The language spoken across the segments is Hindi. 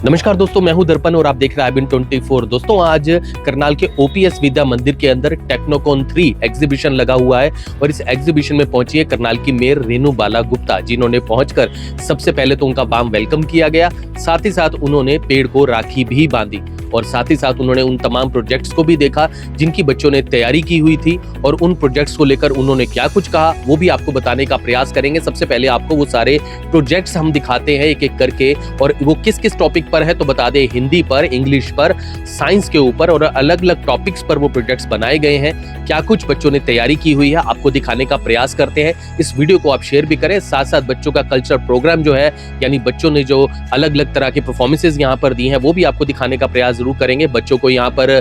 नमस्कार दोस्तों, मैं हूं दर्पण और आप देख रहे हैं IBN24। दोस्तों, आज करनाल के OPS विद्या मंदिर के अंदर टेक्नोकॉन 3 एग्जीबिशन लगा हुआ है और इस एग्जीबिशन में पहुंची है करनाल की मेयर रेनू बाला गुप्ता, जिन्होंने पहुंचकर सबसे पहले तो उनका वार्म वेलकम किया गया। साथ ही साथ उन्होंने पेड़ को राखी भी बांधी और साथ ही साथ उन्होंने उन तमाम प्रोजेक्ट्स को भी देखा जिनकी बच्चों ने तैयारी की हुई थी और उन प्रोजेक्ट्स को लेकर उन्होंने क्या कुछ कहा वो भी आपको बताने का प्रयास करेंगे। सबसे पहले आपको वो सारे प्रोजेक्ट्स हम दिखाते हैं एक एक करके, और वो किस किस टॉपिक पर है तो बता दें, हिंदी पर, इंग्लिश पर, साइंस के ऊपर और अलग अलग टॉपिक्स पर वो प्रोजेक्ट्स बनाए गए हैं। क्या कुछ बच्चों ने तैयारी की हुई है आपको दिखाने का प्रयास करते हैं। इस वीडियो को आप शेयर भी करें, साथ साथ बच्चों का कल्चरल प्रोग्राम जो है, यानी बच्चों ने जो अलग अलग तरह के परफॉर्मेंसेज यहाँ पर दी हैं वो भी आपको दिखाने का प्रयास जरूर करेंगे। बच्चों को यहाँ पर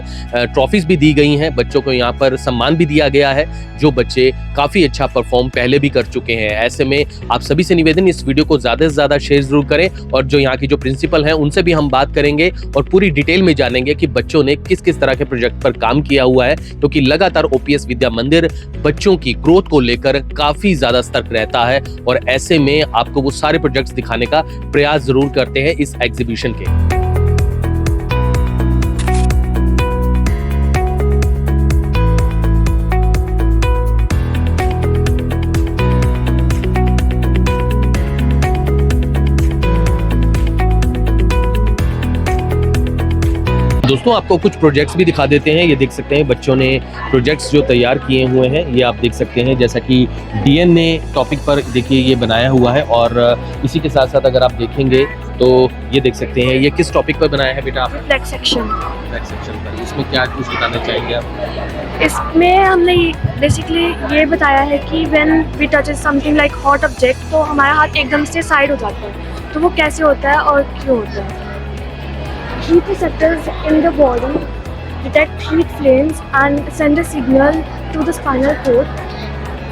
ट्रॉफीज भी दी गई हैं, बच्चों को यहाँ पर सम्मान भी दिया गया है, जो बच्चे काफी अच्छा परफॉर्म पहले भी कर चुके हैं। ऐसे में आप सभी से निवेदन, इस वीडियो को ज्यादा से ज्यादा शेयर जरूर करें और जो यहाँ की जो प्रिंसिपल हैं उनसे भी हम बात करेंगे और पूरी डिटेल में जानेंगे कि बच्चों ने किस किस तरह के प्रोजेक्ट पर काम किया हुआ है, क्योंकि लगातार OPS विद्या मंदिर बच्चों की ग्रोथ को लेकर काफी ज्यादा सतर्क रहता है और ऐसे में आपको वो सारे प्रोजेक्ट्स दिखाने का प्रयास जरूर करते हैं इस एग्जीबिशन के। दोस्तों, आपको कुछ प्रोजेक्ट्स भी दिखा देते हैं। ये देख सकते हैं बच्चों ने प्रोजेक्ट्स जो तैयार किए हुए हैं, ये आप देख सकते हैं, जैसा कि DNA टॉपिक पर देखिए ये बनाया हुआ है। और इसी के साथ साथ अगर आप देखेंगे तो ये देख सकते हैं, ये किस टॉपिक पर बनाया है बेटा आपने? रिफ्लेक्शन पर। इसमें क्या कुछ बताना चाहेंगे आप? इसमें हमने बेसिकली ये बताया है कि when we touch something like hot object तो हमारा हाथ एकदम से साइड हो जाता है, तो वो कैसे होता है और क्यों होता है। Heat receptors in the body detect heat flames and send a signal to the spinal cord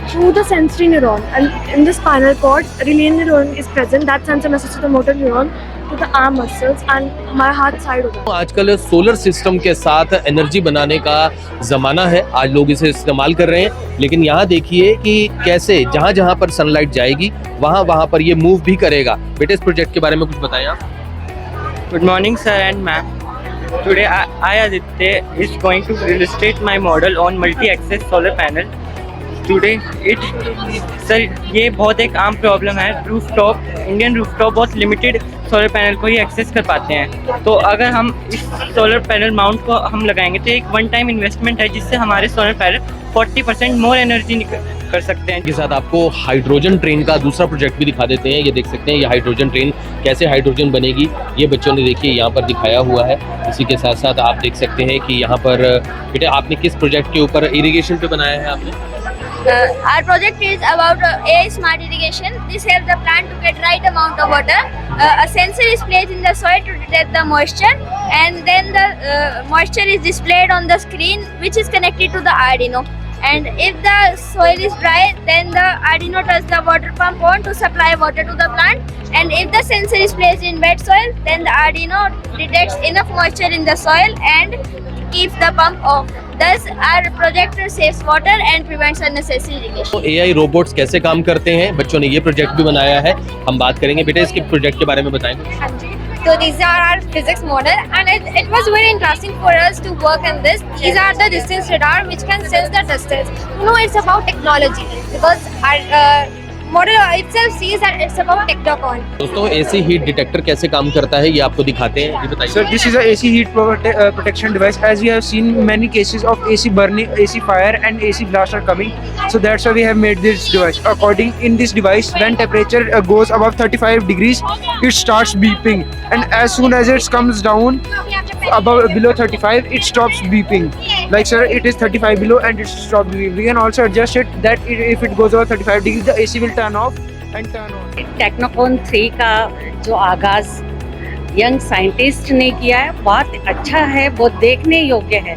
through the sensory neuron, and in the spinal cord relaying neuron is present that sends a message to the motor neuron to the arm muscles and हमारा हाथ साइड हो जाता है। आजकल सोलर सिस्टम के साथ एनर्जी बनाने का जमाना है, आज लोग इसे इस्तेमाल कर रहे हैं, लेकिन यहाँ देखिए कि कैसे जहाँ जहाँ पर सनलाइट जाएगी वहाँ वहाँ पर ये मूव भी करेगा। बेटे, इस प्रोजेक्ट के बारे में कुछ बताएं आप। Good morning, sir and ma'am. Today, I Aditya is going to illustrate my model on multi-axis solar panel. Today, sir, ये बहुत एक आम प्रॉब्लम है। इंडियन रूफटॉप बहुत लिमिटेड सोलर पैनल को ही एक्सेस कर पाते हैं। तो अगर हम इस सोलर पैनल माउंट को हम लगाएंगे तो एक वन टाइम इन्वेस्टमेंट है, जिससे हमारे सोलर पैनल 40% मोर एनर्जी कर सकते हैं। के साथ आपको हाइड्रोजन ट्रेन का दूसरा प्रोजेक्ट भी दिखा देते हैं। ये देख सकते हैं, ये हाइड्रोजन ट्रेन कैसे हाइड्रोजन बनेगी, ये बच्चों ने देखिए यहाँ पर दिखाया हुआ है। इसी के साथ साथ आप देख सकते हैं कि यहाँ पर बेटा आपने किस प्रोजेक्ट के ऊपर इरिगेशन पे बनाया है आपने? Our project is about AI smart irrigation. This helps the plant to get right amount of water. A sensor is placed in the soil to detect the moisture, and then the moisture is displayed on the screen, which is connected to the Arduino. And if the soil is dry, then the Arduino does the water pump on to supply water to the plant. And if the sensor is placed in wet soil, then the Arduino detects enough moisture in the soil and keeps the pump off. Thus, our projector saves water and prevents unnecessary irrigation. तो AI रोबोट्स कैसे काम करते हैं, बच्चों ने ये प्रोजेक्ट भी बनाया है, हम बात करेंगे। बेटा, इसके प्रोजेक्ट के बारे में बताएंगे। हाँ जी, so these are our physics model, and it was very interesting for us to work in this. These are the distance radar which can sense the distance. You know, it's about technology because our model itself sees that it's about Technocon. दोस्तों, AC हीट डिटेक्टर कैसे काम करता है ये आपको दिखाते हैं, ये बताइए। Sir, this is a AC heat protection device. As we have seen many cases of AC burning, AC fire and AC blast are coming. So that's why we have made this device. According in this device, when temperature goes above 35 degrees, it starts beeping. And as soon as it comes down below 35, it stops beeping. Like sir, it is 35 below and it stops beeping. We can also adjust it that if it goes over 35 degrees, the AC will turn off and turn on. टेक्नोकॉन 3 का जो आगाज यंग साइंटिस्ट ने किया है बहुत अच्छा है, बहुत देखने योग्य है।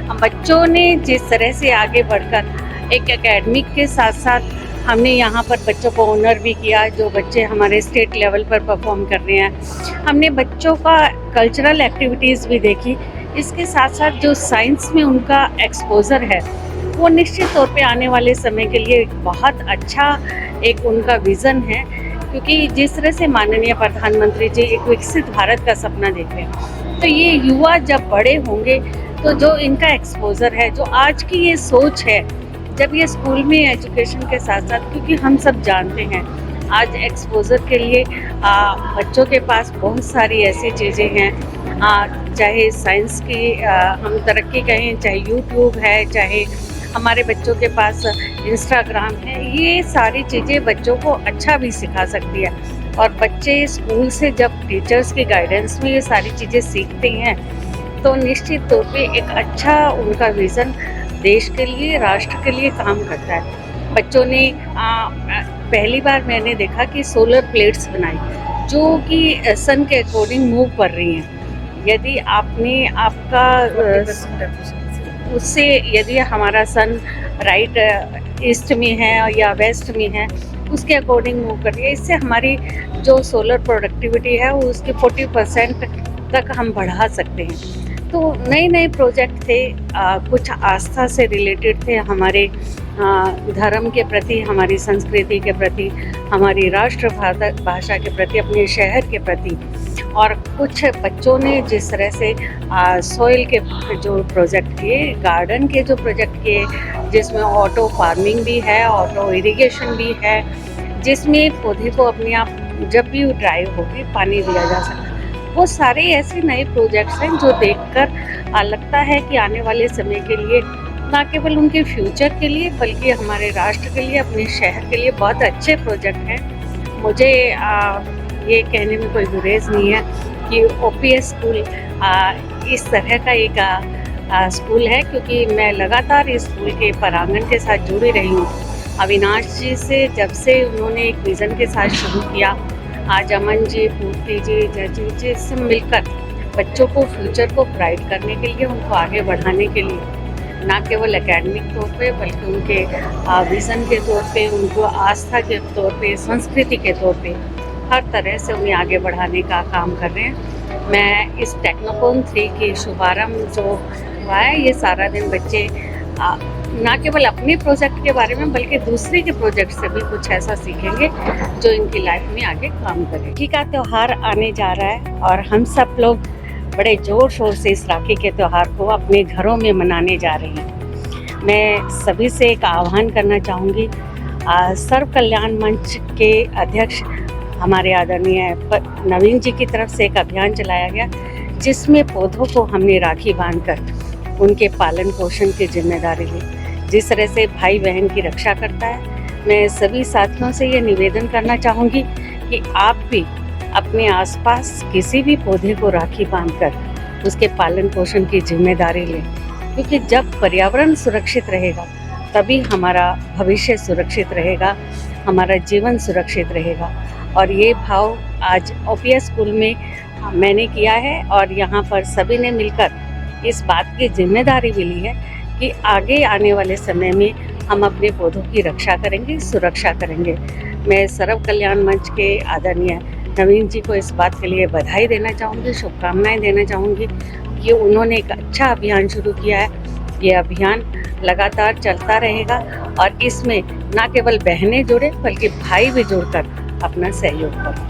हम बच्चों ने जिस तरह से आगे बढ़कर एक एकेडमिक के साथ साथ हमने यहाँ पर बच्चों को ऑनर भी किया, जो बच्चे हमारे स्टेट लेवल पर परफॉर्म कर रहे हैं। हमने बच्चों का कल्चरल एक्टिविटीज़ भी देखी, इसके साथ साथ जो साइंस में उनका एक्सपोजर है वो निश्चित तौर पे आने वाले समय के लिए बहुत अच्छा एक उनका विज़न है क्योंकि जिस तरह से माननीय प्रधानमंत्री जी एक विकसित भारत का सपना देख रहे हैं, तो ये युवा जब बड़े होंगे तो जो इनका एक्सपोजर है, जो आज की ये सोच है, जब ये स्कूल में एजुकेशन के साथ साथ, क्योंकि हम सब जानते हैं आज एक्सपोजर के लिए बच्चों के पास बहुत सारी ऐसी चीज़ें हैं, चाहे साइंस की हम तरक्की कहें, चाहे यूट्यूब है, चाहे हमारे बच्चों के पास इंस्टाग्राम है, ये सारी चीज़ें बच्चों को अच्छा भी सिखा सकती है। और बच्चे स्कूल से जब टीचर्स की गाइडेंस में ये सारी चीज़ें सीखते हैं तो निश्चित तौर पे एक अच्छा उनका विज़न देश के लिए, राष्ट्र के लिए काम करता है। बच्चों ने पहली बार मैंने देखा कि सोलर प्लेट्स बनाई जो कि सन के अकॉर्डिंग मूव कर रही हैं। यदि आपने आपका उससे यदि हमारा सन राइट ईस्ट में है या वेस्ट में है, उसके अकॉर्डिंग मूव कर रही है। इससे हमारी जो सोलर प्रोडक्टिविटी है वो उसके 40% तक हम बढ़ा सकते हैं। तो नए नए प्रोजेक्ट थे, कुछ आस्था से रिलेटेड थे, हमारे धर्म के प्रति, हमारी संस्कृति के प्रति, हमारी राष्ट्र भाषा के प्रति, अपने शहर के प्रति। और कुछ बच्चों ने जिस तरह से सॉइल के जो प्रोजेक्ट किए, गार्डन के जो प्रोजेक्ट किए, जिसमें ऑटो फार्मिंग भी है, ऑटो इरिगेशन भी है, जिसमें पौधे को अपने आप जब भी ड्राई होगी पानी दिया जा सकता है। वो सारे ऐसे नए प्रोजेक्ट्स हैं जो देखकर लगता है कि आने वाले समय के लिए, ना केवल उनके फ्यूचर के लिए बल्कि हमारे राष्ट्र के लिए, अपने शहर के लिए बहुत अच्छे प्रोजेक्ट हैं। मुझे ये कहने में कोई गुरेज नहीं है कि ओपीएस स्कूल इस तरह का एक स्कूल है, क्योंकि मैं लगातार इस स्कूल के प्रांगण के साथ जुड़ी रही हूँ। अविनाश जी से जब से उन्होंने एक विज़न के साथ शुरू किया, आज अमन जी, पूर्ति जी, जजी जी से मिलकर बच्चों को फ्यूचर को ब्राइट करने के लिए, उनको आगे बढ़ाने के लिए, ना केवल एकेडमिक तौर पे बल्कि उनके विज़न के तौर पे, उनको आस्था के तौर पे, संस्कृति के तौर पे हर तरह से उन्हें आगे बढ़ाने का काम कर रहे हैं। मैं इस टेक्नोकॉन 3 की शुभारंभ जो हुआ है, ये सारा दिन बच्चे ना केवल अपने प्रोजेक्ट के बारे में बल्कि दूसरे के प्रोजेक्ट से भी कुछ ऐसा सीखेंगे जो इनकी लाइफ में आगे काम करे। राखी का त्यौहार आने जा रहा है और हम सब लोग बड़े ज़ोर शोर से इस राखी के त्यौहार को अपने घरों में मनाने जा रहे हैं। मैं सभी से एक आह्वान करना चाहूँगी, सर्व कल्याण मंच के अध्यक्ष हमारे आदरणीय नवीन जी की तरफ से एक अभियान चलाया गया, जिसमें पौधों को हमने राखी बांधकर उनके पालन पोषण की जिम्मेदारी ली। जिस तरह से भाई बहन की रक्षा करता है, मैं सभी साथियों से ये निवेदन करना चाहूँगी कि आप भी अपने आसपास किसी भी पौधे को राखी बांधकर उसके पालन पोषण की जिम्मेदारी लें, क्योंकि जब पर्यावरण सुरक्षित रहेगा तभी हमारा भविष्य सुरक्षित रहेगा, हमारा जीवन सुरक्षित रहेगा। और ये भाव आज ओपीएस स्कूल में मैंने किया है और यहाँ पर सभी ने मिलकर इस बात की जिम्मेदारी भी ली है कि आगे आने वाले समय में हम अपने पौधों की रक्षा करेंगे, सुरक्षा करेंगे। मैं सर्व कल्याण मंच के आदरणीय नवीन जी को इस बात के लिए बधाई देना चाहूँगी, शुभकामनाएं देना चाहूँगी कि उन्होंने एक अच्छा अभियान शुरू किया है। ये अभियान लगातार चलता रहेगा और इसमें ना केवल बहनें जुड़े बल्कि भाई भी जुड़कर अपना सहयोग करें।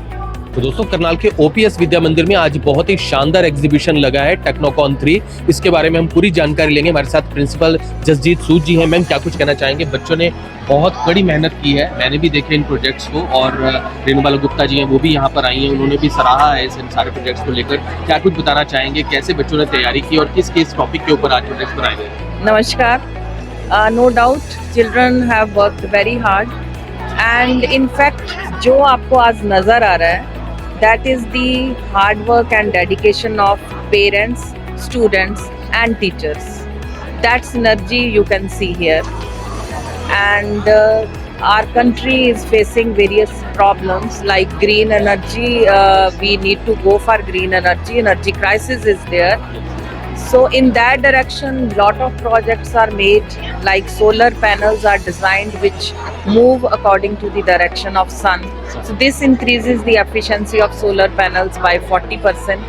तो दोस्तों, करनाल के ओपीएस विद्या मंदिर में आज बहुत ही शानदार एग्जीबिशन लगा है टेक्नोकॉन 3। इसके बारे में हम पूरी जानकारी लेंगे। हमारे साथ प्रिंसिपल जसजीत सूद जी हैं। मैम, क्या कुछ कहना चाहेंगे? बच्चों ने बहुत कड़ी मेहनत की है, मैंने भी देखे इन प्रोजेक्ट्स को, और रेणुबाला गुप्ता जी हैं, वो भी यहाँ पर आई हैं, उन्होंने भी सराहा है इन सारे प्रोजेक्ट्स को लेकर। क्या कुछ बताना चाहेंगे, कैसे बच्चों ने तैयारी की और किस किस टॉपिक के ऊपर आज प्रोजेक्ट्स बनाए गए? Namaskar. No doubt children have worked very hard and in fact जो आपको आज नज़र आ रहा है that is the hard work and dedication of parents, students and teachers. That synergy you can see here. And our country is facing various problems like green energy. We need to go for green energy. Energy crisis is there. So in that direction, lot of projects are made, like solar panels are designed which move according to the direction of sun. So this increases the efficiency of solar panels by 40%.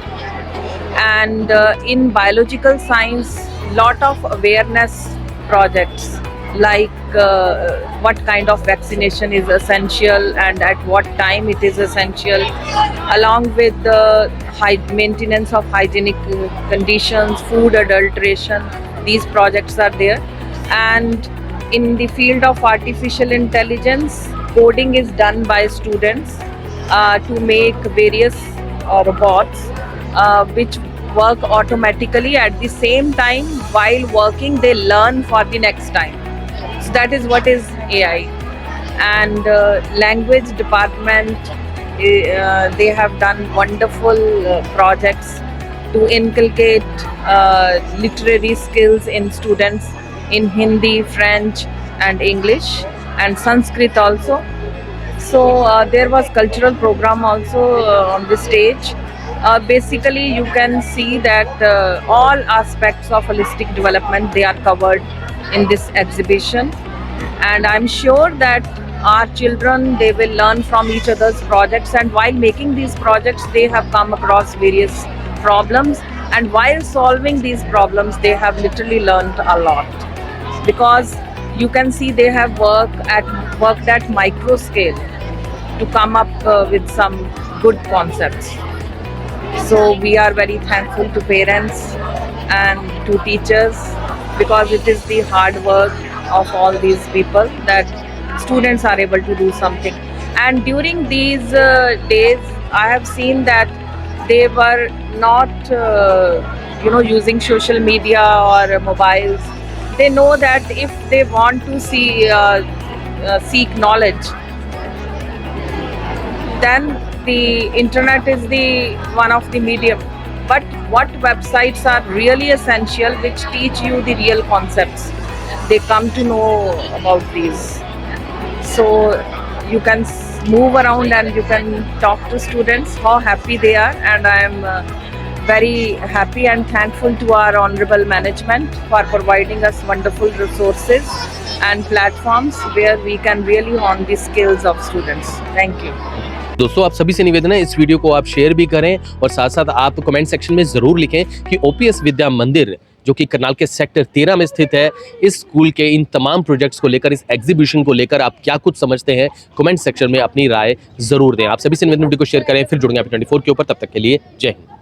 And in biological science, lot of awareness projects like what kind of vaccination is essential and at what time it is essential, along with the maintenance of hygienic conditions, food adulteration. These projects are there. And in the field of artificial intelligence, coding is done by students to make various robots which work automatically. At the same time, while working, they learn for the next time. So that is what is AI. And language department, they have done wonderful projects to inculcate literary skills in students in Hindi, French and English and Sanskrit also. So there was cultural program also on the stage. Basically you can see that all aspects of holistic development, they are covered in this exhibition, and I'm sure that our children, they will learn from each other's projects, and while making these projects they have come across various problems, and while solving these problems they have literally learned a lot, because you can see they have worked at micro scale to come up with some good concepts. So we are very thankful to parents and to teachers, because it is the hard work of all these people that students are able to do something. And during these days, I have seen that they were not using social media or mobiles. They know that if they want to seek knowledge, then the internet is the one of the medium. But what websites are really essential, which teach you the real concepts, they come to know about these. So you can move around and you can talk to students how happy they are, and I am very happy and thankful to our honorable management for providing us wonderful resources and platforms where we can really hone the skills of students. Thank you. दोस्तों आप सभी से निवेदन है इस वीडियो को आप शेयर भी करें और साथ साथ आप कमेंट सेक्शन में जरूर लिखें कि ओपीएस विद्या मंदिर जो कि करनाल के सेक्टर 13 में स्थित है, इस स्कूल के इन तमाम प्रोजेक्ट्स को लेकर, इस एग्जीबिशन को लेकर आप क्या कुछ समझते हैं। कमेंट सेक्शन में अपनी राय जरूर दें। आप सभी से निवेदन वीडियो को शेयर करें। फिर जुड़ेंगे आप 24 के ऊपर। तब तक के लिए जय हिंद।